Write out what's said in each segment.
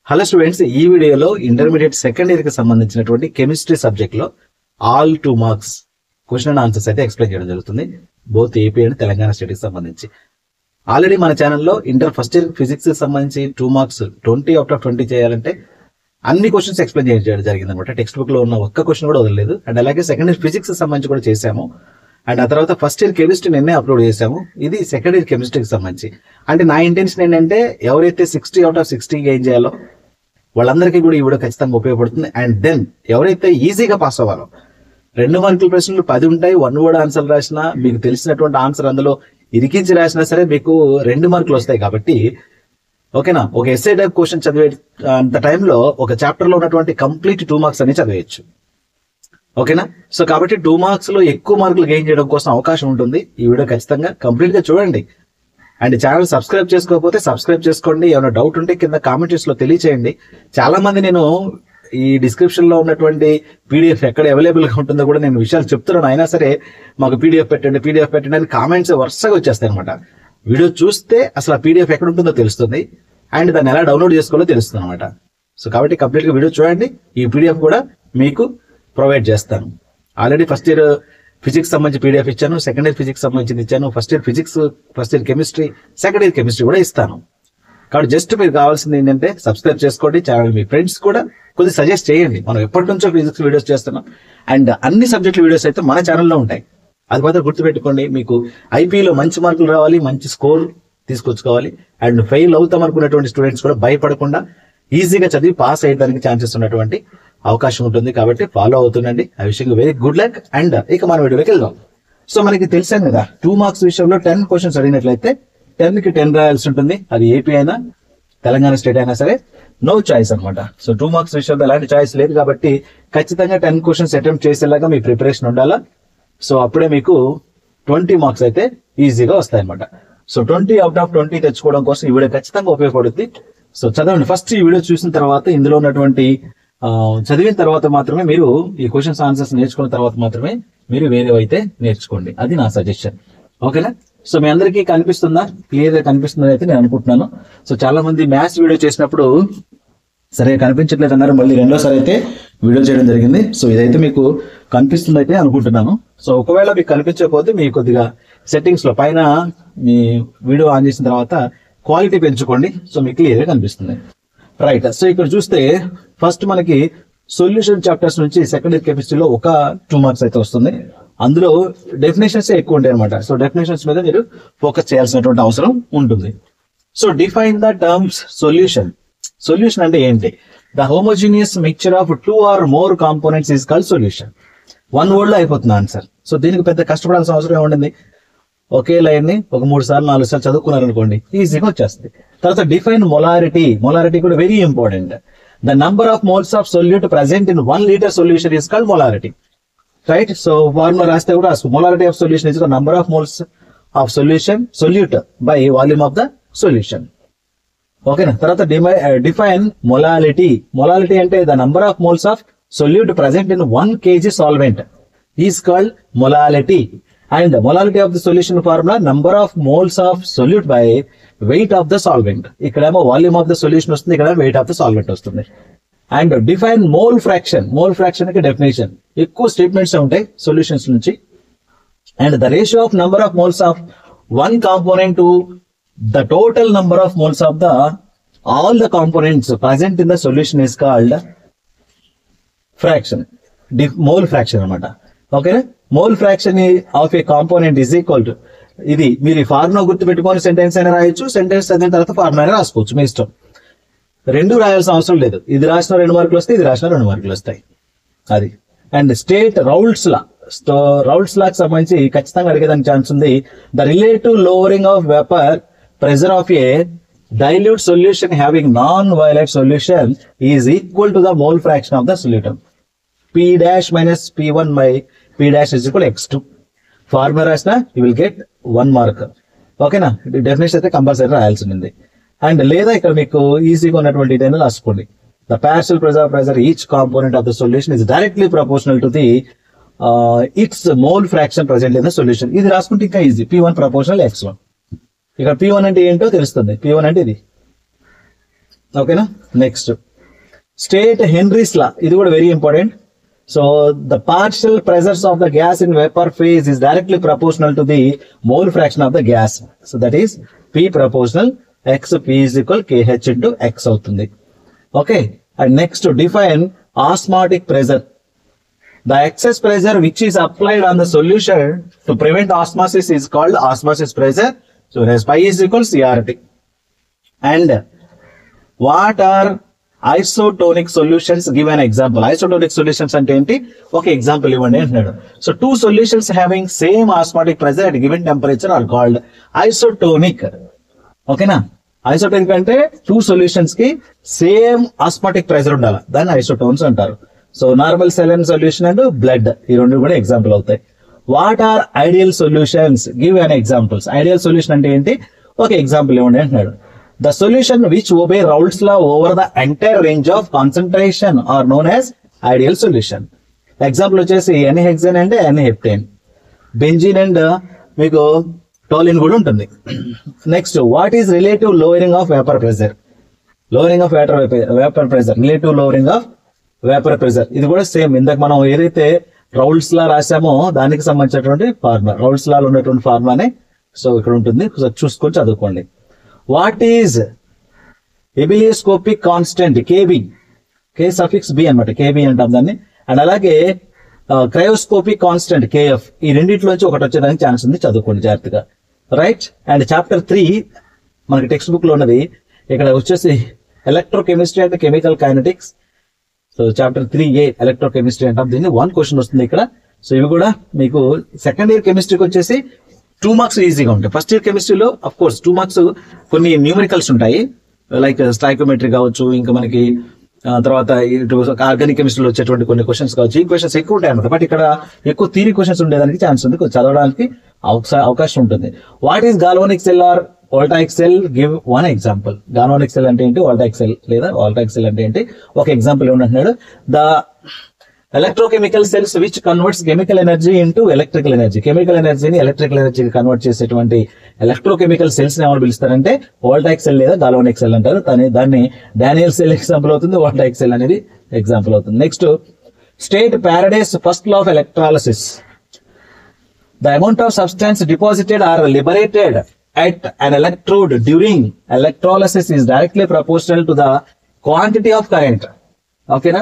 Hello students, ఈ వీడియోలో intermediate second year కి సంబంధించినటువంటి కెమిస్ట్రీ సబ్జెక్ట్ లో all 2 marks question and answers అయితే ఎక్స్ప్లెయిన్ చేయడం జరుగుతుంది. Both AP and Telangana state కి సంబంధించి ఆల్రెడీ మన ఛానల్లో ఇంటర్ ఫస్ట్ ఇయర్ ఫిజిక్స్ కి సంబంధించి 2 మార్క్స్ 20 అవుట్ ఆఫ్ 20 చేయాలంటే అన్ని క్వశ్చన్స్ ఎక్స్ప్లెయిన్ చేయడం జరిగింది అనమాట. టెక్స్ట్ బుక్ లో ఉన్న ఒక్క క్వశ్చన్ కూడా వదలలేదు. అండ్ అలాగే సెకండ్ ఇయర్ ఫిజిక్స్ కి సంబంధించి కూడా చేశాము. అండ్ ఆ తర్వాత ఫస్ట్ ఇయర్ కెమిస్ట్రీ నిన్నే అప్లోడ్ చేశాము. ఇది సెకండ్ ఇయర్ కెమిస్ట్రీకి సంబంధించి. అంటే నా ఇంటెన్షన్ ఏంటంటే ఎవరైతే 60 అవుట్ ఆఫ్ 60 గెయిన్ చేయాలో వాళ్ళందరికీ కూడా ఈ వీడియో ఖచ్చితంగా ఉపయోగపడుతుంది. అండ్ దెన్ ఎవరైతే ఈజీగా పాస్ అవ్వాలో 2 మార్కుల ప్రశ్నలు 10 ఉంటాయి. 1 వర్డ్ ఆన్సర్ రాసినా మీకు తెలిసినటువంటి ఆన్సర్ అందులో ఇరికించి రాసినా సరే మీకు 2 మార్కులు వస్తాయి. కాబట్టి ఓకేనా, ఒక ఎస్ఏ టైప్ క్వశ్చన్ చదివే అంత టైంలో ఒక చాప్టర్ లో ఉన్నటువంటి కంప్లీట్ 2 మార్క్స్ అని చదివేయచ్చు. ఓకేనా, సో కాబట్టి 2 మార్క్స్ లో ఎక్కువ మార్కులు గెయిన్ చేయడం కోసం అవకాశం ఉంటుంది. ఈ వీడియో ఖచ్చితంగా కంప్లీట్ గా చూడండి. అండ్ ఛానల్ సబ్స్క్రైబ్ చేసుకోకపోతే సబ్స్క్రైబ్ చేసుకోండి. ఏమైనా డౌట్ ఉంటే కింద కామెంట్స్ లో తెలియచేయండి. చాలా మంది నేను ఈ డిస్క్రిప్షన్ లో ఉన్నటువంటి పీడిఎఫ్ ఎక్కడ అవైలబుల్ గా ఉంటుందో కూడా నేను విషయాలు చెప్తున్నాను. అయినా సరే మాకు పీడిఎఫ్ పెట్టండి అని కామెంట్స్ వరుసగా వచ్చేస్తాయి అనమాట. వీడియో చూస్తే అసలు ఆ పీడిఎఫ్ ఎక్కడ ఉంటుందో తెలుస్తుంది. అండ్ దాన్ని ఎలా డౌన్లోడ్ చేసుకోవాలో తెలుస్తుంది అనమాట. సో కాబట్టి కంప్లీట్ గా వీడియో చూడండి. ఈ పీడిఎఫ్ కూడా మీకు ప్రొవైడ్ చేస్తాను. ఆల్రెడీ ఫస్ట్ ఇయర్ ఫిజిక్స్ సంబంధించి పీడిఎఫ్ ఇచ్చాను, సెకండ్ ఇయర్ ఫిజిక్స్ సంబంధించి ఇచ్చాను, first year physics, first year chemistry, second year chemistry కూడా ఇస్తాను. కాబట్టి జస్ట్ మీరు కావాల్సింది ఏంటంటే సబ్స్క్రైబ్ చేసుకోండి. ఛానల్ మీ ఫ్రెండ్స్ కూడా కొద్దిగా సజెస్ట్ చేయండి. మనం ఎప్పటి నుంచో ఫిజిక్స్ వీడియోస్ చేస్తున్నాం. అండ్ అన్ని సబ్జెక్టుల వీడియోస్ అయితే మన ఛానల్లో ఉంటాయి. అది మాత్రం గుర్తుపెట్టుకోండి. మీకు ఐపీలో మంచి మార్కులు రావాలి, మంచి స్కోర్ తీసుకొచ్చుకోవాలి. అండ్ ఫెయిల్ అవుతాం అనుకున్నటువంటి స్టూడెంట్స్ కూడా భయపడకుండా ఈజీగా చదివి పాస్ అయ్యడానికి ఛాన్సెస్ ఉన్నటువంటి అవకాశం ఉంటుంది. కాబట్టి ఫాలో అవుతుండండి. I wishing very good luck. And ఇక మన వీడియోలోకి వెళ్దాం. సో మనకి తెలిసాను కదా, 2 మార్క్స్ విషయంలో 10 క్వశ్చన్స్ అడిగినట్లయితే 10 కి 10 రాయాల్సి ఉంటుంది. అది ఏపీ అయినా తెలంగాణ స్టేట్ అయినా సరే నో చాయిస్ అనమాట. సో 2 మార్క్స్ విషయంలో ఎలాంటి చాయిస్ లేదు. కాబట్టి ఖచ్చితంగా 10 క్వశ్చన్స్ అటెంప్ట్ చేసేలాగా మీ ప్రిపరేషన్ ఉండాలా. సో అప్పుడే మీకు 20 మార్క్స్ అయితే ఈజీగా వస్తాయి అనమాట. సో 20 అవుట్ ఆఫ్ 20 తెచ్చుకోవడం కోసం ఈ వీడియో ఖచ్చితంగా ఉపయోగపడుతుంది. సో చదవండి. ఫస్ట్ ఈ వీడియో చూసిన తర్వాత ఇందులో ఉన్నటువంటి చదివిన తర్వాత మాత్రమే మీరు ఈ క్వశ్చన్స్ ఆన్సర్స్ నేర్చుకున్న తర్వాత మాత్రమే మీరు వేరేవైతే నేర్చుకోండి. అది నా సజెషన్. ఓకేనా, సో మీ అందరికీ కనిపిస్తుందా? క్లియర్ గా కనిపిస్తుందని అయితే నేను అనుకుంటున్నాను. సో చాలా మంది మ్యాథ్స్ వీడియో చేసినప్పుడు సరే కనిపించట్లేదు అన్నారు. మళ్ళీ రెండోసారి అయితే వీడియో చేయడం జరిగింది. సో ఇదైతే మీకు కనిపిస్తుంది అయితే అనుకుంటున్నాను. సో ఒకవేళ మీకు కనిపించకపోతే మీ కొద్దిగా సెట్టింగ్స్ లో పైన మీ వీడియో ఆన్ చేసిన తర్వాత క్వాలిటీ పెంచుకోండి. సో మీకు క్లియర్ గా కనిపిస్తుంది. రైట్, సో ఇక్కడ చూస్తే ఫస్ట్ మనకి సొల్యూషన్ చాప్టర్స్ నుంచి సెకండ్ ఇయర్ కెమిస్ట్రీలో ఒక 2 మార్క్స్ అయితే వస్తుంది. అందులో డెఫినేషన్స్ ఎక్కువ ఉంటాయి అనమాట. సో డెఫినేషన్స్ మీద మీరు ఫోకస్ చేయాల్సినటువంటి అవసరం ఉంటుంది. So define the terms solution. Solution అంటే ఏంటి? The homogeneous mixture of 2 or more components is called solution. 1 word లో అయిపోతుంది ఆన్సర్. సో దీనికి పెద్ద కష్టపడాల్సిన అవసరం ఏముంటుంది? ఒకే లైన్ ని ఒక 3 సార్లు 4 సార్లు చదువుకున్నారు అనుకోండి, ఈజీగా వచ్చేస్తుంది. తర్వాత డిఫైన్ మొలారిటీ. మొలారిటీ కూడా very important. The number of moles of solute present in 1 liter solution is called molarity. Right, so formula రాస్తే కూడా molarity of solution is the number of moles of solute by volume of the solution. ఓకేనా, తర్వాత define molality. Molality అంటే the number of moles of solute present in 1 kg solvent is called molality. And molality of the solution formula number of moles of solute by weight of the solvent. ఇక్కడేమో volume of the solution వస్తుంది, ఇక్కడ weight of the solvent వస్తుంది. And define mole fraction. Mole fraction కి definition ఎక్కువ statements ఉంటాయి solutions నుంచి. And the ratio of number of moles of 1 component to the total number of moles of the all the components present in the solution is called fraction. Mole fraction అనమాట. ఓకేనా, mole fraction of A component is equal to ఇది. మీరు ఈ formula గుర్తు పెట్టుకొని sentence అయినా రాయొచ్చు, sentence చదివిన తర్వాత ఫార్ములా అయినా రాసుకోవచ్చు, మీ ఇష్టం. 2 రాయాల్సిన అవసరం లేదు. ఇది రాసిన 2 మార్కులు వస్తాయి, ఇది రాసిన 2 మార్కులు వస్తాయి. అది. And state Raoult's law. Raoult's లాకి సంబంధించి ఖచ్చితంగా అడిగేదానికి ఛాన్స్ ఉంది. The relative lowering of vapour pressure of a dilute solution having non violent solution is equal to the mole fraction of the solute. P dash minus P1 by P dash is equal to X2. Formula రాసిన you will get 1 mark. ఓకేనా, definition అయితే compulsory రాయాల్సి ఉంది. And లేదా ఇక్కడ మీకు ఈజీగా ఉన్నటువంటి ఇదైనా రాసుకోండి. The partial pressure each component of the solution is directly proportional to the it's mole fraction present in the solution. ఇది రాసుకుంటే ఇంకా ఈజీ. P1 proportional X1. ఇక్కడ P1 అంటే ఏంటో తెలుస్తుంది. P1 అంటే ఇది ఓకేనా. నెక్స్ట్ స్టేట్ హెన్రీస్ లా, ఇది కూడా very important. So the partial pressures of the gas in vapour phase is directly proportional to the mole fraction of the gas. So that is P proportional X, P is equal KH into X అవుతుంది. Okay. And next define osmotic pressure. The excess pressure which is applied on the solution to prevent osmosis is called osmosis pressure. So whereas pi is equal CRT. And what are isotonic solutions? Give an example. Isotonic solutions అంటే ఏంటి? Okay, example ఇవ్వండి అంటున్నాడు. So two solutions having same osmotic pressure at given temperature are called isotonic. ఓకేనా. Isotonic అంటే two solutions కి same osmotic pressure ఉండాలి, దాన్ని isotones అంటారు. So normal saline solution and blood, ఈ రెండు కూడా ఎగ్జాంపుల్ అవుతాయి. What are ideal solutions? Give an examples. Ideal solution అంటే ఏంటి? ఒక ఎగ్జాంపుల్ ఇవ్వండి అంటున్నాడు. The solution which obey Raoult's law over the entire range of concentration are known as ideal solution. Example వచ్చేసి ఎన్హెక్సేన్ అంటే ఎన్హెప్టేన్, బెంజీన్ అండ్ మీకు toluene కూడా ఉంటుంది. Next what is relative lowering of vapour pressure? Lowering of vapour pressure, relative lowering of vapour pressure. ఇది కూడా same ఇందాక మనం ఏదైతే రౌల్ట్స్ లా రాసామో దానికి సంబంధించినటువంటి ఫార్ములా, రౌల్ట్స్ లాలో ఉన్నటువంటి ఫార్ములానే సో ఇక్కడ ఉంటుంది, చూసుకొని చదువుకోండి. What is ebullioscopic constant? K B, K suffix B అనమాట, కేబి అంటాం దాన్ని. అండ్ అలాగే క్రయోస్కోపిక్ కాన్స్టెంట్ KF. ఈ రెండింటిలోంచి ఒకటి వచ్చేదానికి ఛాన్స్ ఉంది, చదువుకోండి జాగ్రత్తగా. రైట్. అండ్ చాప్టర్ 3 మనకి టెక్స్ట్ బుక్ లో ఉన్నది, ఇక్కడ వచ్చేసి ఎలక్ట్రోకెమిస్ట్రీ అంటే chemical kinetics. So chapter 3A electrochemistry అంటాం దీన్ని. 1 క్వశ్చన్ వస్తుంది ఇక్కడ. సో ఇవి కూడా మీకు సెకండ్ ఇయర్ కెమిస్ట్రీకి వచ్చేసి 2 మార్క్స్ ఈజీగా ఉంటాయి. ఫస్ట్ ఇయర్ కెమిస్ట్రీలో అఫ్ కోర్స్ 2 మార్క్స్ కొన్ని న్యూమరికల్స్ ఉంటాయి, లైక్ స్టాయికోమెట్రీ కావచ్చు, ఇంకా మనకి తర్వాత ఇటు ఆర్గానిక్ కెమిస్ట్రీలో వచ్చేటువంటి కొన్ని క్వశ్చన్స్ కావచ్చు. ఈ క్వశ్చన్స్ ఎక్కువ ఉంటాయి అన్నమాట. బట్ ఇక్కడ ఎక్కువ థియరీ క్వశ్చన్స్ ఉండేదానికి ఛాన్స్ ఉంది, చదవడానికి అవకాశం ఉంటుంది. What is galvanic cell or voltaic cell? Give one example. Galvanic cell అంటే ఏంటి, వోల్టాయిక్ సెల్ లేదా వోల్టాయిక్ సెల్ అంటే ఏంటి, ఒక ఎగ్జాంపుల్ ఏమంటున్నాడు. The electrochemical cells which converts chemical energy into electrical energy. Chemical ఎనర్జీని ఎలక్ట్రికల్ ఎనర్జీకి కన్వర్ట్ చేసేటువంటి ఎలక్ట్రోకెమికల్ సెల్స్ ని ఏమని పిలుస్తారంటే వోల్టాయిక్ సెల్ లేదా గాల్వానిక్ సెల్ అంటారు. దాన్ని డానియల్ సెల్ ఎగ్జాంపుల్ అవుతుంది, వోల్టాయిక్ సెల్ అనేది ఎగ్జాంపుల్ అవుతుంది. Next state Faraday's first law of electrolysis. The amount of substance deposited or liberated at an electrode during electrolysis is directly proportional to the quantity of current. ఓకేనా.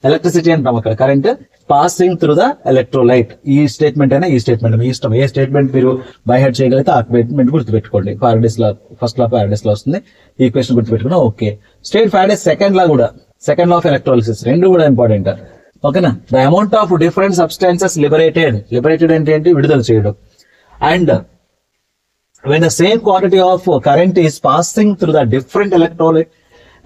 Electricity అంటాం అక్కడ, current passing through the electrolyte. ఈ statement అయినా ఈ statement మీ ఇష్టం, ఏ statement మీరు by head చేయగలిగితే ఆ స్టేట్మెంట్ గుర్తుపెట్టుకోండి. పారడేస్ లా ఫస్ట్ లా పారడేస్ లా వస్తుంది, ఈ క్వశ్చన్ గుర్తుపెట్టుకున్నా okay. State Faraday's second law కూడా, సెకండ్ లా ఆఫ్ ఎలక్ట్రాలిసిస్, రెండు కూడా ఇంపార్టెంట్. ఓకేనా. The amount of different substances liberated. Liberated అంటే ఏంటి, విడుదల చేయడం. And when the same quantity of current is passing through the different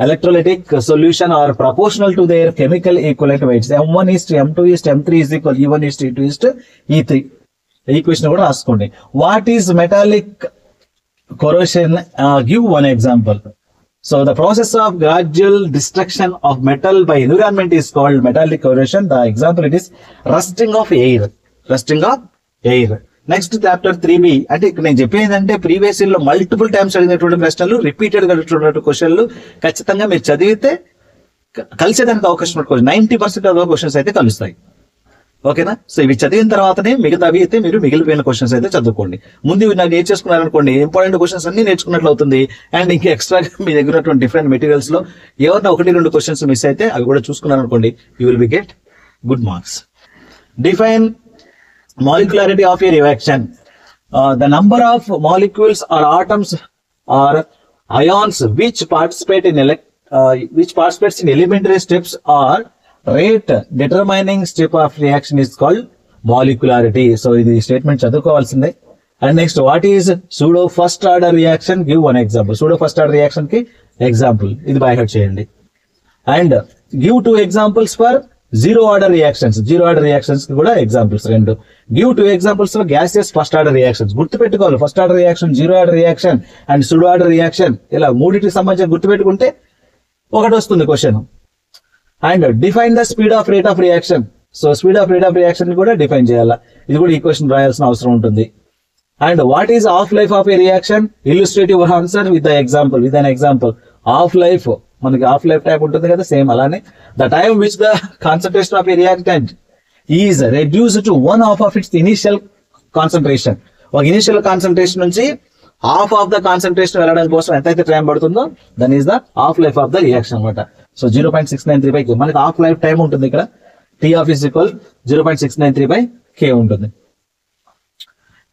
electrolytic solution are proportional to their chemical equivalent weights. M1 is to M2 is to M3 is equal, E1 is to E2 is to E3. ఈ question కూడా రాసుకోండి. What is metallic corrosion? Give one example. So the process of gradual destruction of metal by environment is called metallic corrosion. The example it is rusting of air. Rusting of air. Next chapter 3B అంటే ఇక్కడ నేను చెప్పేది అంటే previous year లో multiple times అడిగినటువంటి ప్రశ్నలు, repeated గా అడిగినటువంటి క్వశ్చన్లు ఖచ్చితంగా మీరు చదివితే కలిసేదానికి అవకాశం ఉంటుంది. 90% ఆఫ్ క్వశ్చన్స్ అయితే కలుస్తాయి. ఓకేనా. సో ఇవి చదివిన తర్వాతనే మిగతావి అయితే మీరు మిగిలిపోయిన క్వశ్చన్స్ అయితే చదువుకోండి. ముందు ఇవి నాకు నేర్చేసుకున్నారనుకోండి, ఇంపార్టెంట్ క్వశ్చన్స్ అన్ని నేర్చుకున్నట్లు అవుతుంది. అండ్ ఇంకా ఎక్స్ట్రా మీ దగ్గర ఉన్నటువంటి డిఫరెంట్ మెటీరియల్స్ లో ఏమన్నా 1-2 క్వశ్చన్స్ మిస్ అయితే అవి కూడా చూసుకున్నారనుకోండి, you will be get good marks. Define molecularity of a reaction. The number of molecules or atoms or ions which participates in elementary steps or rate determining step of reaction is called molecularity. So ఇది statement చదువుకోవాల్సిందే. And next what is pseudo first order reaction? Give one example. Pseudo first order reaction కి example ఇది by heart చేయండి. And give 2 examples for zero order reactions. Zero order reactions కి కూడా examples 2. Give 2 examples for gases first order reactions. గుర్తుపెట్టుకోవాలి, first order reaction, zero order reaction and pseudo order reaction, ఇలా మూడింటికి సంబంధించి గుర్తుపెట్టుకుంటే ఒకటి వస్తుంది question. And define the speed of rate of reaction. So speed of rate of reaction కూడా define చేయాలా, ఇది కూడా ఈ క్వశ్చన్ రాయాల్సిన అవసరం ఉంటుంది. And what is half life of a reaction? Illustrative answer with an example. Half life మనకి half life time ఉంటుంది కదా, సేమ్ అలానే the time which the concentration of a reactant is reduced to 1/2 of its initial concentration. ఒక initial concentration నుంచి half of the concentration వెళ్ళడానికి కోసం ఎంతైతే time పడుతుందో that is the half life of the reaction అనమాట. So 0.693/k మనకి half life time ఉంటుంది ఇక్కడ. T of is equal 0.693/k ఉంటుంది.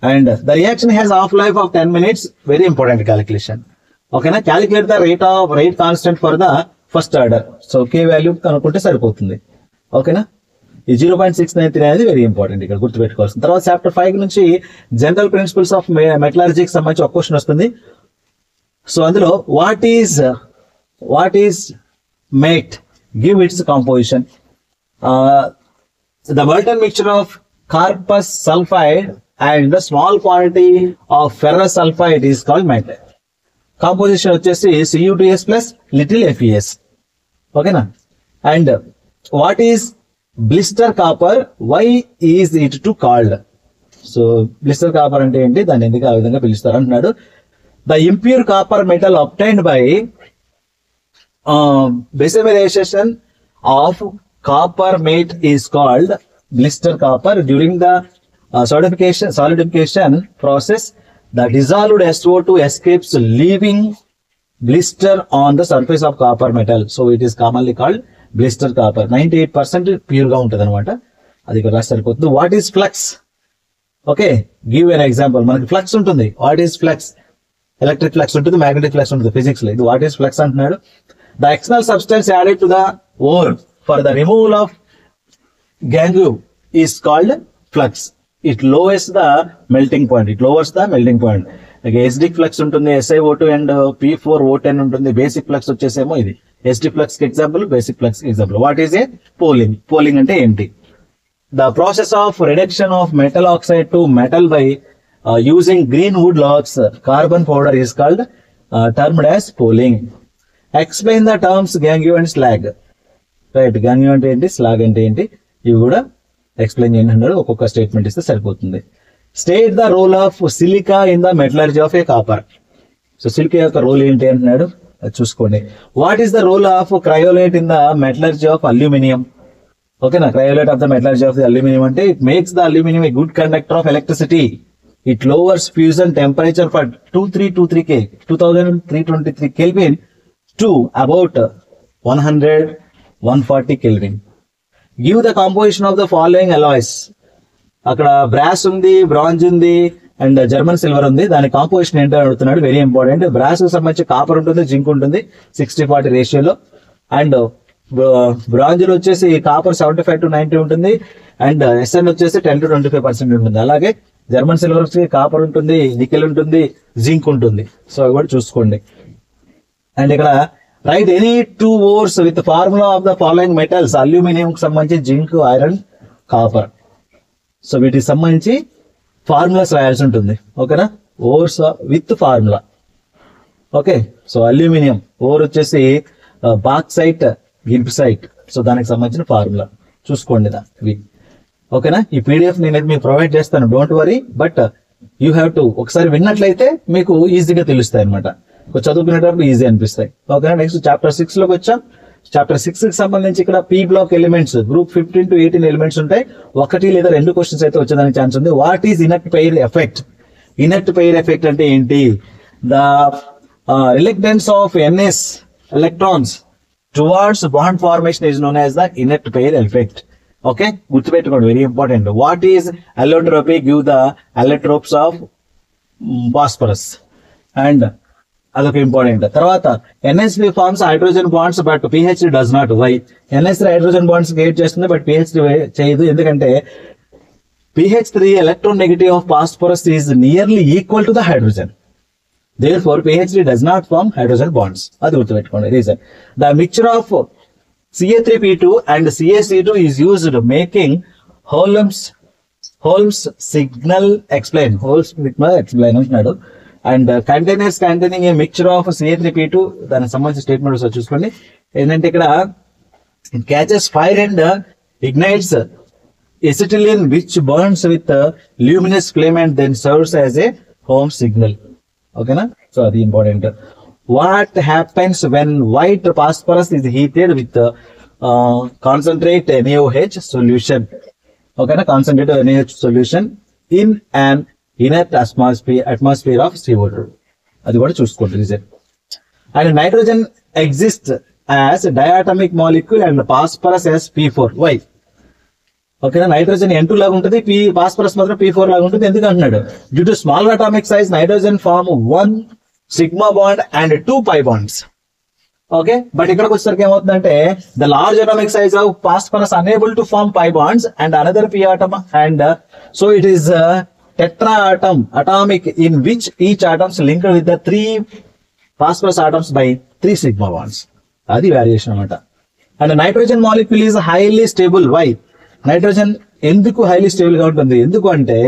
And the reaction has half life of 10 minutes. Very important calculation. Okay na, calculate the rate constant for the first order. So k value కనుక్కుంటే సరిపోతుంది. ఓకేనా, ఈ 0.693 అనేది very important ఇక్కడ గుర్తుపెట్టుకోవాల్సింది. తర్వాత chapter 5 నుంచి జనరల్ ప్రిన్సిపల్స్ ఆఫ్ మెటలర్జీకి సంబంధించి ఒక క్వశ్చన్ వస్తుంది. సో అందులో what is matte, give its composition. The molten mixture of corpus sulfide and the small quantity of ferrous sulfide is called MET. Composition వచ్చేసి Cu2s plus little FeS. ఓకేనా. And what is blister copper? Why is it to called? So blister copper అంటే ఏంటి, దాన్ని ఎందుకు ఆ విధంగా పిలుస్తారు అంటున్నాడు. The impure copper metal obtained by besemerization of copper mate is called blister copper. During the solidification process, the dissolved SO2 escapes, leaving blister on the surface of copper metal. So it is commonly called blister copper. 98% pure గా ఉంటుంది అనమాట. అది ఇక్కడ రాసి సరిపోతుంది. What is flux? Okay, give an example. మనకి flux ఉంటుంది. What is flux? Electric flux ఉంటుంది, మ్యాగ్నెటిక్ ఫ్లక్స్ ఉంటుంది ఫిజిక్స్ లో. ఇది వాట్ ఈస్ ఫ్లక్స్ అంటున్నాడు. The external substance added to the ore for the removal of gangue is called flux. It lowers the melting point. Like acidic flux ఉంటుంది, SiO2 and P4O10 ఉంటుంది. Basic flux వచ్చేసేమో ఇది acidic flux కి example, basic flux కి example. What is a polling అంటే ఏంటి? The process of reduction of metal oxide to metal by using green wood logs carbon powder is called termed as poling. Explain the terms gangue and slag. Right, gangue అంటే ఏంటి, slag అంటే ఏంటి, ఇవి కూడా explain చేయండి అన్నాడు. ఒక్కొక్క statement ఇస్తే సరిపోతుంది. State the role of silica in the metallurgy of a copper. So silica యొక్క రోల్ ఏంటి అంటున్నాడు, అది చూసుకోండి. What is the role of cryolite in the metallurgy of aluminium? ఓకేనా, cryolite of the metallurgy of the aluminium అంటే it makes the aluminium a good conductor of electricity. It lowers fusion temperature for 2323 Kelvin to about 140 Kelvin. Give the composition of the following alloys. అక్కడ brass ఉంది, bronze ఉంది and German silver ఉంది. దాని composition ఏంటో అడుగుతున్నాడు. Very important. Brass కి సంబంధించి copper ఉంటుంది, జింక్ ఉంటుంది 60-40 రేషియోలో. అండ్ బ్రాంజ్ లో వచ్చేసి కాపర్ 75 to 90 ఉంటుంది. అండ్ ఎస్ఎన్ వచ్చేసి 10 to 25% ఉంటుంది. అలాగే జర్మన్ సిల్వర్ కి కాపర్ ఉంటుంది, నికెల్ ఉంటుంది, జింక్ ఉంటుంది. సో అవి కూడా చూసుకోండి. అండ్ ఇక్కడ right any 2 ores with formula of the following metals. Aluminium కి సంబంధించి జింక్, ఐరన్, కాపర్. సో వీటికి సంబంధించి ఫార్ములాస్ రాయాల్సి ఉంటుంది. ఓకేనా, ores with formula. Okay, so aluminium ore వచ్చేసి బాక్సైట్, గిబ్సైట్. సో దానికి సంబంధించిన ఫార్ములా చూసుకోండి ఇవి. ఓకేనా, ఈ పీడిఎఫ్ నేనైతే మీకు ప్రొవైడ్ చేస్తాను, don't worry. But you have to ఒకసారి విన్నట్లయితే మీకు ఈజీగా తెలుస్తాయి అనమాట. చదువుకునేటప్పుడు ఈజీ అనిపిస్తాయి. ఓకేనా, నెక్స్ట్ చాప్టర్ 6 లోకి వచ్చాం. చాప్టర్ 6 కి సంబంధించి ఇక్కడ P block elements group 15 to 18 elements ఉంటాయి. 1 లేదా 2 క్వశ్చన్స్ అయితే వచ్చేదానికి ఛాన్స్ ఉంది. What is inert pair effect? Inert pair effect అంటే ఏంటి? The reluctance of NS electrons towards bond formation is known as the inert pair effect. Okay, గుర్తుపెట్టుకోండి, very important. What is allotropy? Give the allotropes of phosphorus. And అదొక important. తర్వాత NH3 forms hydrogen bonds but PH3 does not. Why? NH3 hydrogen bonds create చేస్తుంది but PH3 చేయదు. ఎందుకంటే PH3 electron negative of phosphorus is nearly equal to the hydrogen. Therefore PH3 does not form hydrogen bonds. అది గుర్తుపెట్టుకోండి. Reason, the mixture of Ca3P2 and CaC2 is used making Holmes signal explain. Holmes signal explain అంటున్నాడు. And containers containing A mixture of Ca3P2 దానికి సంబంధించిన statement చూసుకోండి. ఏంటంటే ఇక్కడ it catches fire and ignites acetylene which burns with luminous flame and then serves as a Holmes signal. ఓకేనా, so అది important. What happens when white phosphorus is heated with concentrate NaOH solution? Okay, concentrate NaOH solution in an inert atmosphere of CO2. అది కూడా చూసుకోండి reason. And nitrogen exist as diatomic molecule and phosphorus as P4. Why? ఓకేనా, nitrogen N2 లాగా ఉంటుంది, phosphorus మాత్రం P4 లాగా ఉంటుంది. ఎందుకు అంటున్నాడు? Due to small atomic size nitrogen form 1 sigma bond and 2 pi bonds. Okay, but ఇక్కడికి వచ్చేసరికి ఏమవుతుందంటే the large atomic size of phosphorus unable to form pi bonds and another P atom and so it is tetra atom atomic in which each atoms linked with the 3 phosphorus atoms by 3 sigma bonds. అది variation అన్నమాట. And nitrogen molecule is highly stable. Why? Nitrogen ఎందుకు highly stable గా ఉంటుంది? ఎందుకు అంటే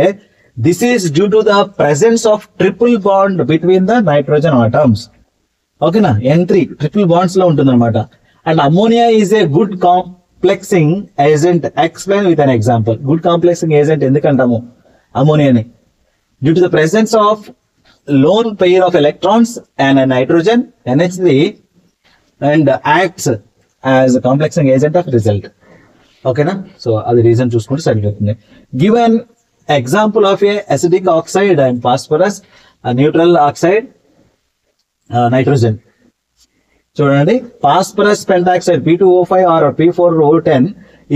this is due to the presence of triple bond between the nitrogen atoms. ఓకేనా, N3 triple bonds లో ఉంటుంది అనమాట. And ammonia is a good complexing agent. Explain with an example. Good complexing agent ఎందుకంటాము అమోనియాని? Due to the presence of lone pair of electrons and a nitrogen NH3 and acts as a complexing agent of result. ఓకేనా, so అది reason చూసుకుంటే సరిపోతుంది. Give an example of a acidic oxide and phosphorus, neutral oxide nitrogen. చూడండి, phosphorus pentoxide P2O5 or P4O10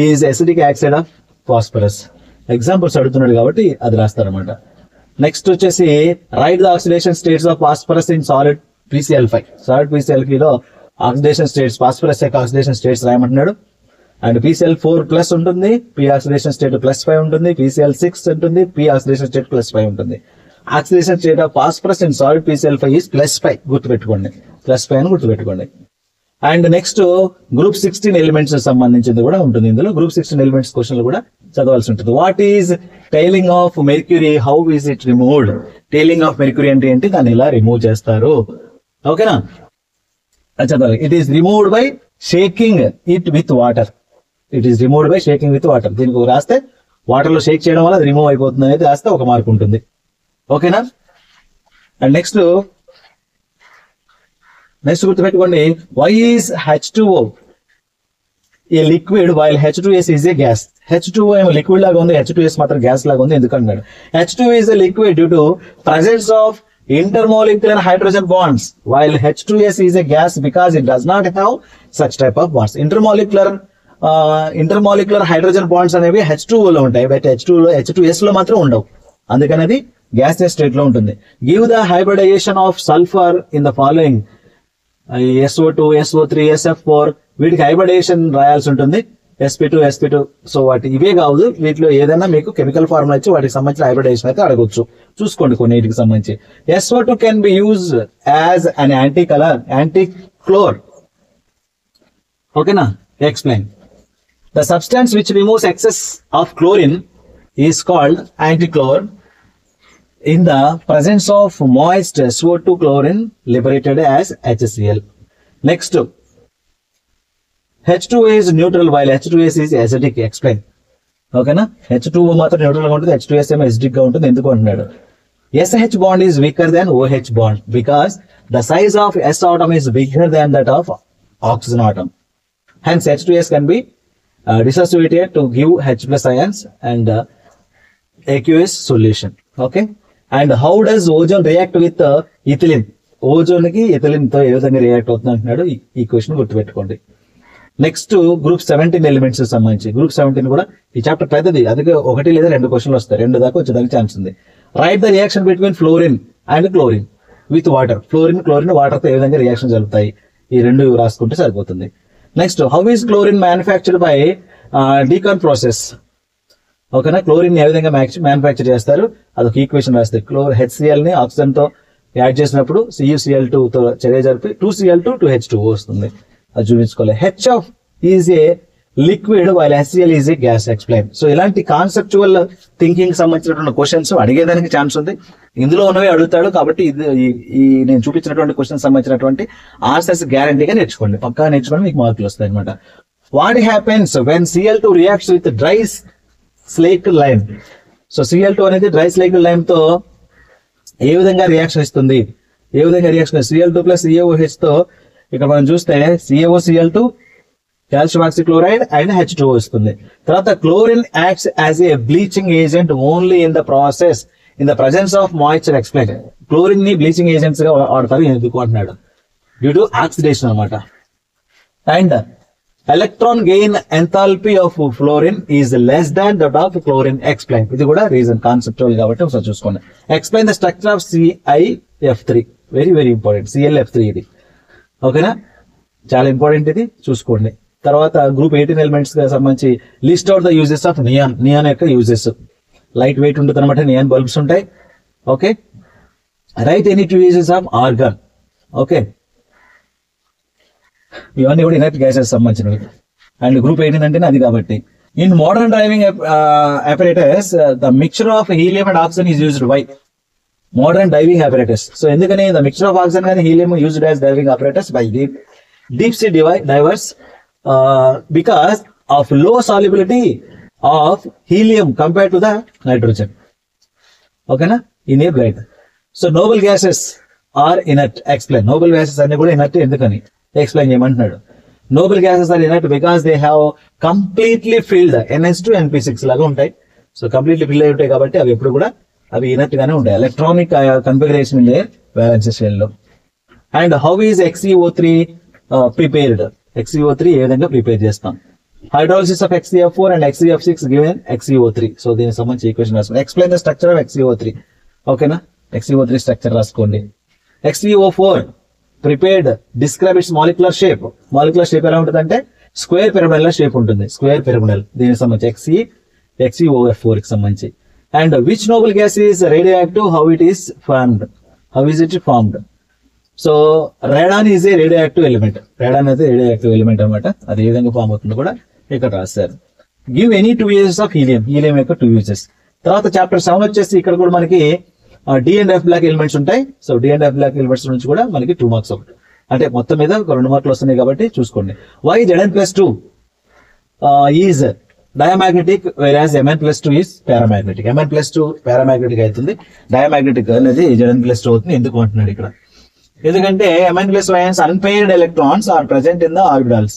is acidic oxide of phosphorus. Examples అడుగుతున్నాడు కాబట్టి అది రాస్తారనమాట. Next వచ్చేసి write the oxidation states of phosphorus in solid PCl5. Solid PCl5 లో oxidation states, phosphorus యొక్క oxidation states రాయమంటున్నాడు. And PCl4+ ఉంటుంది, P ఆక్సిడేషన్ స్టేట్ +5 ఉంటుంది, PCl6 ఉంటుంది, P ఆక్సిడేషన్ స్టేట్ +5 ఉంటుంది. Oxidation state of phosphorus in solid PCl5 is +5. గుర్తుపెట్టుకోండి, +5 అని గుర్తుపెట్టుకోండి. అండ్ నెక్స్ట్ గ్రూప్ 16 ఎలిమెంట్స్ సంబంధించింది కూడా ఉంటుంది ఇందులో. గ్రూప్ 16 ఎలిమెంట్స్ క్వశ్చన్లు కూడా చదవాల్సి ఉంటుంది. What is tiling of mercury, how is it removed? Tiling of mercury అంటే ఏంటి, దాన్ని ఇలా రిమూవ్ చేస్తారు. ఓకేనా, చదవాలి. It is removed by shaking it with water. It is removed by shaking with water. దీనికి రాస్తే వాటర్ లో షేక్ చేయడం వల్ల అది రిమూవ్ అయిపోతుంది అనేది రాస్తే 1 మార్క్ ఉంటుంది. ఓకేనా. అండ్ నెక్స్ట్ గుర్తుపెట్టుకోండి, why is H2O a liquid while H2S is a gas? H2O ఏమో లిక్విడ్ లాగా ఉంది, H2S మాత్రం గ్యాస్ లాగా ఉంది. ఎందుకన్నాడు? H2O is a liquid due to presence of intermolecular hydrogen bonds while H2S is a gas because it does not have such type of bonds. Intermolecular hydrogen bonds అనేవి H2O లో ఉంటాయి, but H2S లో మాత్రం ఉండవు. అందుకని అది gaseous state లో ఉంటుంది. Give the hybridisation of sulphur in the following. SO2, SO3, SF4 వీటికి హైబ్రిడైజేషన్ రాయాల్సి ఉంటుంది. sp2, sp2. సో వాటి ఇవే కాదు, వీటిలో ఏదైనా మీకు కెమికల్ ఫార్ములా ఇచ్చి వాటికి సంబంధించిన హైబ్రిడైజేషన్ అయితే అడగొచ్చు. చూసుకోండి కొన్నిటికి సంబంధించి. SO2 can be use as an antichlor. ఓకేనా, explain. The substance which removes excess of chlorine is called antichlor in the presence of moist SO2 chlorine liberated as HCl. Next, H2O is neutral while H2S is acidic. Explain. Okay na? H2O మాత్రం neutral గా ఉంటుంది, H2S ఏమో acidic గా ఉంటుంది. ఎందుకు అంటున్నాడు? SH bond is weaker than OH bond because the size of S atom is bigger than that of oxygen atom. Hence H2S can be dissociated to give H+ ions and aqueous solution. Okay. And how does ozone react with ethylene? Ozone కి ethylene తో ఏ విధంగా react అవుతుంది అంటున్నాడు. ఈ question గుర్తుపెట్టుకోండి. Next group 17 elements సంబంధించి. Group 17 కూడా ఈ చాప్టర్ పెద్దది, అందుకే 1 లేదా 2 క్వశ్చన్లు వస్తాయి. 2 దాకా వచ్చేదానికి ఛాన్స్ ఉంది. Write the reaction between fluorine and chlorine with water. Chlorine water తో ఏ విధంగా రియాక్షన్ జరుగుతాయి, ఈ 2 రాసుకుంటే సరిపోతుంది. Next, how is chlorine manufactured by Deacon process. ఓకేనా, క్లోరిన్ ఏ విధంగా మ్యానుఫ్యాక్చర్ చేస్తారు అదొక ఈక్వేషన్ రాస్తే. HCl ని ఆక్సిజన్ తో యాడ్ చేసినప్పుడు CuCl2 తో చర్య జరిపి 2Cl2 2H2O వస్తుంది. అది చూపించుకోవాలి. H is a liquid while HCl is a gas. Explain. So ఇలాంటి కాన్సెప్చువల్ థింకింగ్ సంబంధించినటువంటి క్వశ్చన్స్ అడిగేదానికి ఛాన్స్ ఉంది. ఇందులో ఉన్నవి అడుగుతాడు కాబట్టి ఈ నేను చూపించినటువంటి క్వశ్చన్ సంబంధించినటువంటి ఆన్సర్స్ గ్యారంటీగా నేర్చుకోండి, పక్కా నేర్చుకోండి, మీకు మార్కులు వస్తాయి అనమాట. What happens when Cl2 reacts with dry slaked lime. So Cl2 అనేది డ్రై స్లేక్ లైమ్ తో ఏ విధంగా రియాక్షన్ ఇస్తుంది? ఏ విధంగా రియాక్షన్ Cl2 ప్లస్ CaOH తో ఇక్కడ మనం చూస్తే CaOCl2 calcium oxychloride and H2O వస్తుంది. తర్వాత chlorine acts as a bleaching agent only in the process in the presence of moisture. Explain. Chlorine ని బ్లీచింగ్ ఏజెంట్స్ గా వాడతారు ఎందుకు అంటున్నాడు, డ్యూ టు ఆక్సిడేషన్ అనమాట. And electron gain enthalpy of fluorine is less than that of chlorine. Explain. ఇది కూడా reason conceptual కాబట్టి ఒకసారి చూసుకోండి. Explain the structure of ClF3. Very very important. ClF3 ఇది ఓకేనా, చాలా ఇంపార్టెంట్, ఇది చూసుకోండి. తర్వాత గ్రూప్ 18 ఎలిమెంట్స్ కి సంబంధించి list out the uses of neon. Neon యొక్క యూజెస్ లైట్ వెయిట్ ఉంటుంది అనమాట, నియాన్ బల్బ్స్ ఉంటాయి. Okay, right any 2 uses of organ. Okay, ఇవన్నీ కూడా ఇనర్ట్ గ్యాసెస్ సంబంధించినవి. అండ్ గ్రూప్ 18 అంటేనే అది కాబట్టి. In modern driving apparatus the mixture of helium and oxygen is used by modern driving apparatus. So ఎందుకని ద మిక్చర్ ఆఫ్ ఆక్సిజన్ కానీ helium used as driving apparatus by deep sea divers because of low solubility of helium compared to the nitrogen. Okay na, in a blood. So noble gases are inert. Explain. Noble gases are kuda inert endukani explain cheyamantunnadu. Noble gases are inert because they have completely filled NH2 NP6 laga untai. So completely filled ayi untai kabatti avi eppudu kuda avi inert gaane untai. Electronic configuration in their valence shell lo. And how is XeO3 prepared? XeO3 ఏ విధంగా prepare చేస్తాం? Hydrolysis of XeF4 and XeF6 given XeO3. So దీనికి సంబంధించి equation రాసుకోండి. Explain the structure of XeO3. ఓకేనా, XeO3 structure రాసుకోండి. XeO4 prepared, describe its molecular shape. Molecular shape ఎలా ఉంటుంది అంటే స్క్వేర్ పిరమిడల్ షేప్ ఉంటుంది. Square pyramidal. దీనికి సంబంధించి XeOF4 కి సంబంధించి. And which noble gas is radioactive, how it is formed, how is it formed? So radon is A radio active element. Radon అయితే radio active element అనమాట. అది ఏ విధంగా form అవుతుందో కూడా ఇక్కడ రాశారు. Give any 2 uses of helium. Helium యొక్క 2 uses. తర్వాత చాప్టర్ 7 వచ్చేసి ఇక్కడ కూడా మనకి D and F block elements ఉంటాయి. So D and F block elements నుంచి కూడా మనకి 2 మార్క్స్ ఒకటి, అంటే మొత్తం మీద 2 మార్కులు వస్తున్నాయి కాబట్టి చూసుకోండి. వై Zn+2 ఈజ్ డయామాగ్నెటిక్ వెరాజ్ Mn+2 is paramagnetic. Mn+2 paramagnetic అవుతుంది, డయామాగ్నెటిక్ అనేది Zn+2 అవుతుంది. ఎందుకు అంటున్నాడు ఇక్కడ? ఎందుకంటే Mn+2 ions unpaired electrons are present in the orbitals,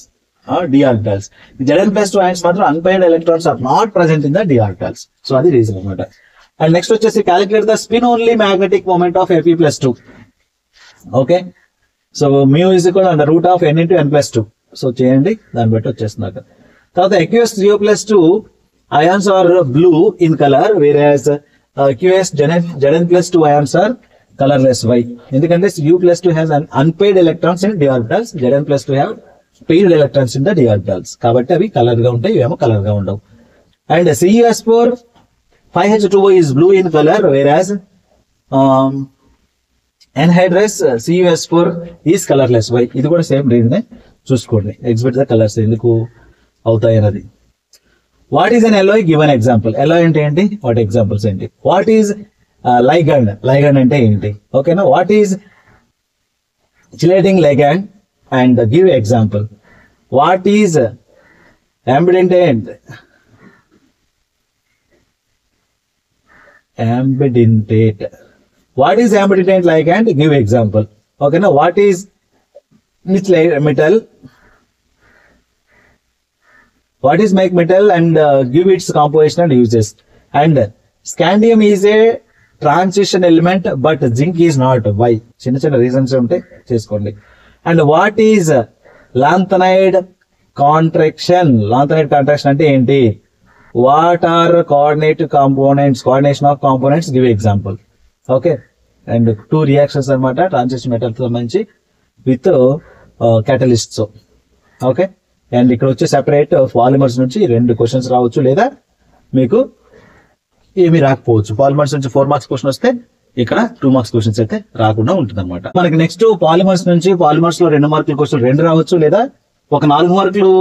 d orbitals. Zn+2 ions మాత్రం unpaired electrons are not present in the d orbitals. So అది రీజన్ అనమాట. అండ్ నెక్స్ట్ వచ్చేసి calculate the spin only magnetic moment of Fe+2. Okay, so mu is equal to root of n into n+2. So చేయండి, దాన్ని బట్టి వచ్చేస్తున్నారు. తర్వాత aqueous 3O+2 ions are blue in color, whereas aqueous Zn+2 ions are colorless. Why? ఎందుకంటే U+2 has an unpaired electrons in d orbitals, Zn+2 have paired electrons in the d orbitals. కాబట్టి అవి colour గా ఉంటాయి, ఇవేమో colour గా ఉండవు. And CuS4 5H2O is blue in color, whereas anhydrous CuS4 is colorless. Why? ఇది కూడా same రీజనే, చూసుకోండి. ఎగ్జిబిట్ ద కలర్స్ ఎందుకు అవుతాయి అన్నది. What is an alloy? Given example. alloy అంటే ఏంటి, వాటి ఎగ్జాంపుల్స్ ఏంటి? What is ligand? ligand అంటే ఏంటి? ఓకేనా. What is chelating ligand and give example. What is ambidentate? Ambidentate. What is ambidentate ligand? Give example. Okay, now what is which metal? What is make metal and give its composition and uses. And scandium is a transition element but zinc is not. Why? చిన్న చిన్న reasons ఉంటే చేసుకోండి. And what is lanthanide contraction? Lanthanide contraction అంటే ఏంటి? What are coordinate components? Coordination of components give example. Okay, and 2 reactions అనమాట transition metal సంబంధించి with catalysts. Okay, and ఇక్కడ వచ్చే సెపరేట్ పాలిమర్స్ నుంచి 2 క్వశ్చన్స్ రావచ్చు, లేదా మీకు ఏమి రాకపోవచ్చు. పాలిమర్స్ నుంచి 4 మార్క్స్ క్వశ్చన్ వస్తే ఇక్కడ 2 మార్క్స్ క్వశ్చన్స్ అయితే రాకుండా ఉంటుంది అనమాట. మనకి నెక్స్ట్ పాలిమర్స్ నుంచి పాలిమర్స్ లో 2 మార్కుల క్వశ్చన్ 2 రావచ్చు, లేదా ఒక 4 మార్కులు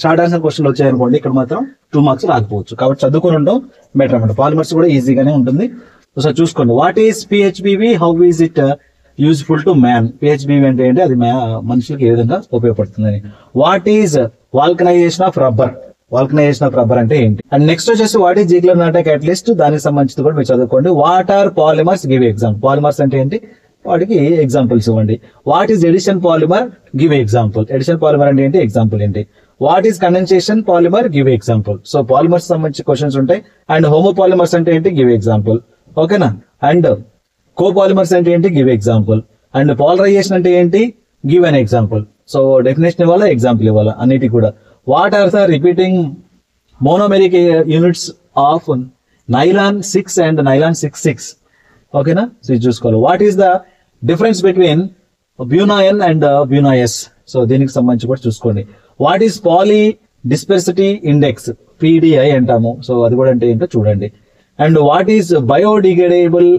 షార్ట్ ఆన్సర్ క్వశ్చన్ వచ్చాయనుకోండి, ఇక్కడ మాత్రం 2 మార్క్స్ రాకపోవచ్చు. కాబట్టి చదువుకొని ఉండడం బెటర్ అనమాట. పాలిమర్స్ కూడా ఈజీగానే ఉంటుంది. ఒకసారి చూసుకోండి. What is PHBV? How is it useful to man? PHBV అంటే ఏంటి, అది మనుషులకు ఏ విధంగా ఉపయోగపడుతుందని. What is vulcanization of rubber? Vulcanization of rubber అంటే ఏంటి? అండ్ నెక్స్ట్ వచ్చేసి what is Ziegler Natta catalyst? దానికి సంబంధించి కూడా మీరు చదువుకోండి. What are polymers? Give example. Polymers అంటే ఏంటి, వాటికి ఎగ్జాంపుల్స్ ఇవ్వండి. What is addition polymer, give example. Addition polymer అంటే ఏంటి, ఎగ్జాంపుల్ ఏంటి. What is condensation polymer, give example. So polymers సంబంధించి క్వశ్చన్స్ ఉంటాయి. అండ్ హోమోపాలిమర్స్ అంటే ఏంటి, గివ్ ఎగ్జాంపుల్. ఓకేనా. అండ్ కోపాలిమర్స్ అంటే ఏంటి, గివ్ ఎగ్జాంపుల్. అండ్ పోలరైజేషన్ అంటే ఏంటి, give an example. So definition ఇవ్వాలా, ఎగ్జాంపుల్ ఇవ్వాలా, అన్నిటి కూడా. What are the repeating monomeric units of nylon 6 and nylon 6,6. ఓకేనా. సో ఇది చూసుకోవాలి. What is the difference between buna N and buna S. So దీనికి సంబంధించి కూడా చూసుకోండి. What is poly dispersity index, PDI అంటాము. సో అది కూడా అంటే ఏంటో చూడండి. And what is biodegradable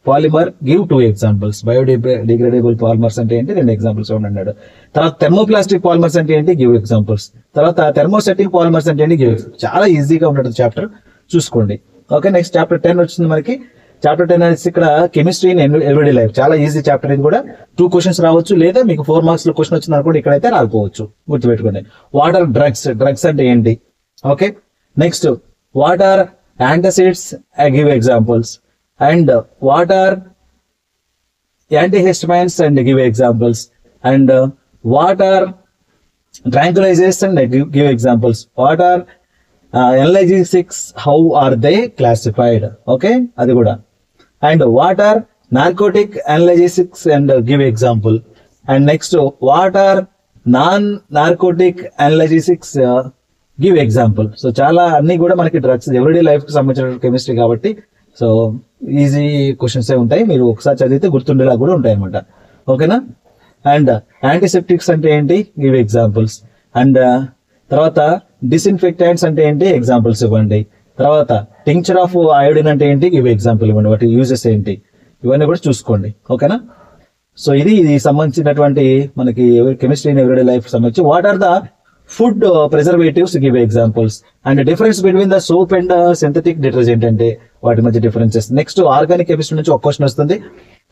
polymer, give 2 examples. Biodegradable polymers అంటే ఏంటి, 2 ఎగ్జాంపుల్స్ అన్నాడు. తర్వాత థెర్మోప్లాస్టిక్ పాలిమర్స్ అంటే ఏంటి, గివ్ ఎగ్జాంపుల్స్. తర్వాత థెర్మోస్టాటిక్ పాలిమర్స్ అంటే ఏంటి, గివ్. చాలా ఈజీగా ఉన్నట్టు చాప్టర్ చూసుకోండి. ఓకే. నెక్స్ట్ చాప్టర్ 10 వచ్చింది మనకి. చాప్టర్ 10 అనేది ఇక్కడ కెమిస్ట్రీ ఇన్ ఎవ్రీడే లైఫ్. చాలా ఈజీ చాప్టర్. ఇది కూడా 2 క్వశ్చన్స్ రావచ్చు, లేదా మీకు 4 మార్క్స్ లో క్వశ్చన్ వచ్చింది అనుకోండి, ఇక్కడైతే రాకపోవచ్చు, గుర్తుపెట్టుకోండి. వాట్ ఆర్ డ్రగ్స్, డ్రగ్స్ అంటే ఏంటి. Okay. Next what are antacids, give examples. And what are antihistamines and give examples. And what are tranquilizers and give examples. What are analgesics, how are they classified. Okay, అది కూడా. And what are narcotic analgesics and give example. And next what are non narcotic analgesics, give example. So చాలా అన్ని కూడా మనకి drugs everyday life కి సంబంధించిన chemistry కాబట్టి so easy questions ఉంటాయి. మీరు ఒకసారి చదివితే గుర్తుండేలా కూడా ఉంటాయి అనమాట. ఓకేనా. అండ్ యాంటీసెప్టిక్స్ అంటే ఏంటి, గివ్ ఎగ్జాంపుల్స్. అండ్ తర్వాత డిస్ఇన్ఫెక్టెంట్స్ అంటే ఏంటి, ఎగ్జాంపుల్స్ ఇవ్వండి. తర్వాత టింక్చర్ ఆఫ్ అయోడిన్ అంటే ఏంటి, గివ్ ఎగ్జాంపుల్ ఇవ్వండి. వాటి యూజెస్ ఏంటి, ఇవన్నీ కూడా చూసుకోండి. ఓకేనా. సో ఇది సంబంధించినటువంటి మనకి కెమిస్ట్రీ ఇన్ ఎవ్రీడే లైఫ్ సంబంధించి. What are the food preservatives, give examples. And difference between the soap and synthetic detergent అంటే వాటి మధ్య డిఫరెన్సెస్. నెక్స్ట్ ఆర్గానిక్ కెమిస్ట్రీ నుంచి ఒక క్వశ్చన్ వస్తుంది,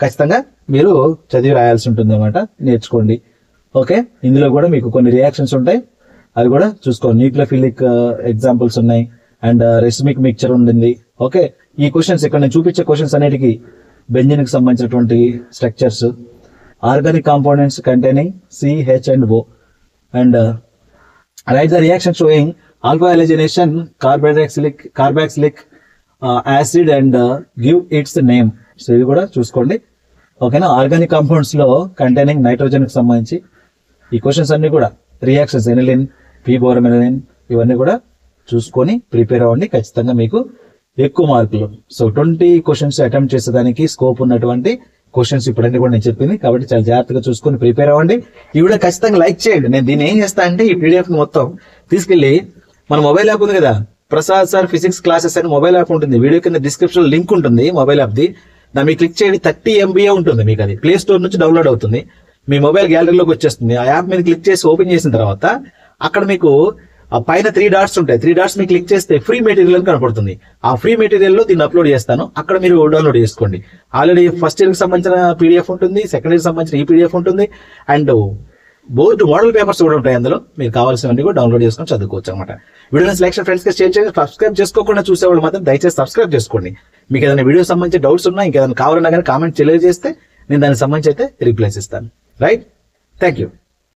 ఖచ్చితంగా మీరు చదివి రాయాల్సి ఉంటుంది అనమాట, నేర్చుకోండి. ఓకే. ఇందులో కూడా మీకు కొన్ని రియాక్షన్స్ ఉంటాయి, అది కూడా చూసుకోండి. న్యూక్లియోఫిలిక్ ఎగ్జాంపుల్స్ ఉన్నాయి. అండ్ రెసిమిక్ మిక్చర్ ఉండింది. ఓకే. ఈ క్వశ్చన్స్ ఇక్కడ నేను చూపించే క్వశ్చన్స్ అన్నిటికీ బెంజిన్ కి సంబంధించినటువంటి structures. Organic components containing CH and O. And write the reaction showing alpha halogenation carboxylic acid and give its name. So ఇది కూడా చూసుకోండి. ఓకేనా. ఆర్గానిక్ కాంపౌండ్స్ లో కంటైనింగ్ నైట్రోజన్ కి సంబంధించి ఈ క్వశ్చన్స్ అన్ని కూడా రియాక్షన్స్, ఎనిలిన్, పీబోరమెనిలిన్, ఇవన్నీ కూడా చూసుకొని ప్రిపేర్ అవ్వండి. ఖచ్చితంగా మీకు ఎక్కువ మార్కులు. సో 20 క్వశ్చన్స్ అటెంప్ట్ చేసేదానికి స్కోప్ ఉన్నటువంటి క్వశ్చన్స్ ఇప్పుడన్నీ కూడా నేను చెప్పింది, కాబట్టి చాలా జాగ్రత్తగా చూసుకొని ప్రిపేర్ అవ్వండి. ఈ వీడియో ఖచ్చితంగా లైక్ చేయండి. నేను దీన్ని ఏం చేస్తా అంటే ఈ PDF మొత్తం తీసుకెళ్లి మన మొబైల్ యాప్ ఉంది కదా, ప్రసాద్ సార్ ఫిజిక్స్ క్లాసెస్ అని మొబైల్ యాప్ ఉంటుంది. వీడియో కింద డిస్క్రిప్షన్ లింక్ ఉంటుంది మొబైల్ యాప్ ది. దాన్ని మీరు క్లిక్ చేయండి. 30 MB ఉంటుంది మీకు. అది ప్లే స్టోర్ నుంచి డౌన్లోడ్ అవుతుంది, మీ మొబైల్ గ్యాలరీలోకి వచ్చేస్తుంది. ఆ యాప్ మీద క్లిక్ చేసి ఓపెన్ చేసిన తర్వాత అక్కడ మీకు ఆ పైన 3 డాట్స్ ఉంటాయి. 3 డాట్స్ మీకు క్లిక్ చేస్తే ఫ్రీ మెటీరియల్ కనపడుతుంది. ఆ ఫ్రీ మెటీరియల్ లో దీన్ని అప్లోడ్ చేస్తాను, అక్కడ మీరు డౌన్లోడ్ చేసుకోండి. ఆల్రెడీ ఫస్ట్ ఇయర్ కి సంబంధించిన PDF ఉంటుంది, సెకండ్ ఇయర్ సంబంధించిన ఈ PDF ఉంటుంది, అండ్ బోర్డు మోడల్ పేపర్స్ కూడా ఉంటాయి. అందులో మీకు కావాల్సినవన్నీ కూడా డౌన్లోడ్ చేసుకొని చదువుకోవచ్చు అనమాట. వీడియో సెలెక్షన్ ఫ్రెండ్స్ కి షేర్ చేయండి. సబ్స్క్రైబ్ చేసుకోకుండా చూసేవాళ్ళు మాత్రం దయచేసి సబ్స్క్రైబ్ చేసుకోండి. మీకు ఏదైనా వీడియో సంబంధించి డౌట్స్ ఉన్నా, ఇంకేదైనా కావాలన్నా కానీ కామెంట్ తెలియజేస్తే నేను దానికి సంబంధించి అయితే రిప్లైస్ ఇస్తాను. రైట్. Thank you.